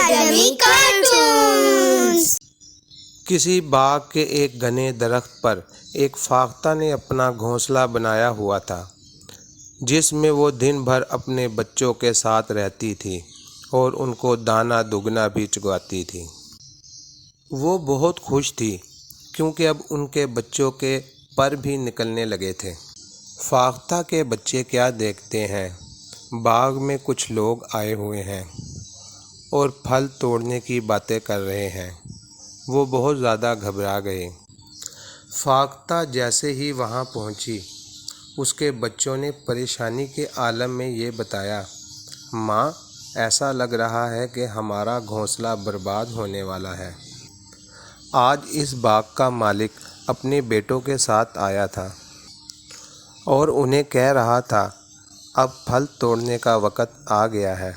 Academy cartoons. کسی باغ کے ایک گھنے درخت پر ایک فاختہ نے اپنا گھونسلہ بنایا ہوا تھا، جس میں وہ دن بھر اپنے بچوں کے ساتھ رہتی تھی اور ان کو دانہ دگنا بھی چگاتی تھی۔ وہ بہت خوش تھی کیونکہ اب ان کے بچوں کے پر بھی نکلنے لگے تھے۔ فاختہ کے بچے کیا دیکھتے ہیں، باغ میں کچھ لوگ آئے ہوئے ہیں اور پھل توڑنے کی باتیں کر رہے ہیں۔ وہ بہت زیادہ گھبرا گئے۔ فاختہ جیسے ہی وہاں پہنچی، اس کے بچوں نے پریشانی کے عالم میں یہ بتایا، ماں، ایسا لگ رہا ہے کہ ہمارا گھونسلہ برباد ہونے والا ہے۔ آج اس باغ کا مالک اپنے بیٹوں کے ساتھ آیا تھا اور انہیں کہہ رہا تھا، اب پھل توڑنے کا وقت آ گیا ہے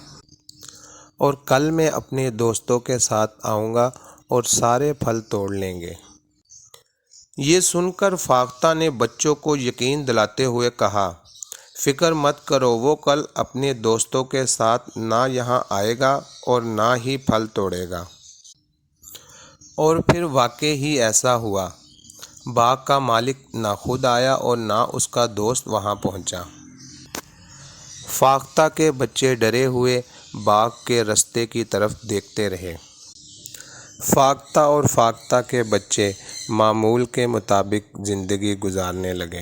اور کل میں اپنے دوستوں کے ساتھ آؤں گا اور سارے پھل توڑ لیں گے۔ یہ سن کر فاختہ نے بچوں کو یقین دلاتے ہوئے کہا، فکر مت کرو، وہ کل اپنے دوستوں کے ساتھ نہ یہاں آئے گا اور نہ ہی پھل توڑے گا۔ اور پھر واقعی ہی ایسا ہوا۔ باغ کا مالک نہ خود آیا اور نہ اس کا دوست وہاں پہنچا۔ فاختہ کے بچے ڈرے ہوئے باغ کے رستے کی طرف دیکھتے رہے۔ فاختہ اور فاختہ کے بچے معمول کے مطابق زندگی گزارنے لگے۔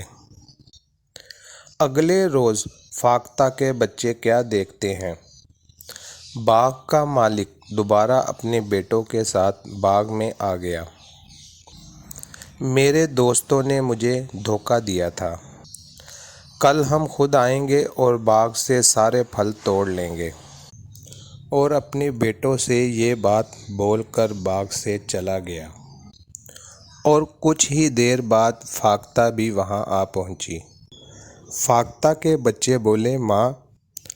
اگلے روز فاختہ کے بچے کیا دیکھتے ہیں، باغ کا مالک دوبارہ اپنے بیٹوں کے ساتھ باغ میں آ گیا۔ میرے دوستوں نے مجھے دھوکہ دیا تھا، کل ہم خود آئیں گے اور باغ سے سارے پھل توڑ لیں گے۔ اور اپنے بیٹوں سے یہ بات بول کر باغ سے چلا گیا۔ اور کچھ ہی دیر بعد فاختہ بھی وہاں آ پہنچی۔ فاختہ کے بچے بولے، ماں،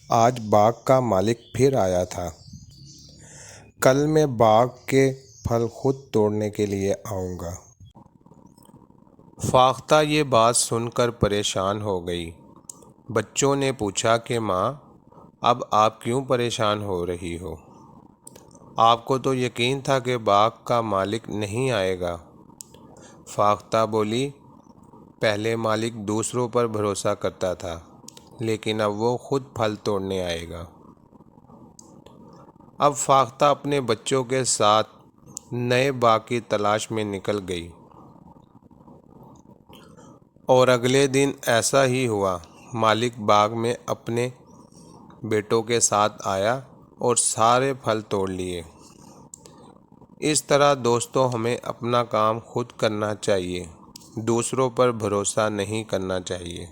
آج باغ کا مالک پھر آیا تھا، کل میں باغ کے پھل خود توڑنے کے لیے آؤں گا۔ فاختہ یہ بات سن کر پریشان ہو گئی۔ بچوں نے پوچھا کہ ماں، اب آپ کیوں پریشان ہو رہی ہو؟ آپ کو تو یقین تھا کہ باغ کا مالک نہیں آئے گا۔ فاختہ بولی، پہلے مالک دوسروں پر بھروسہ کرتا تھا، لیکن اب وہ خود پھل توڑنے آئے گا۔ اب فاختہ اپنے بچوں کے ساتھ نئے باغ کی تلاش میں نکل گئی۔ اور اگلے دن ایسا ہی ہوا، مالک باغ میں اپنے بیٹوں کے ساتھ آیا اور سارے پھل توڑ لیے۔ اس طرح دوستو، ہمیں اپنا کام خود کرنا چاہیے، دوسروں پر بھروسہ نہیں کرنا چاہیے۔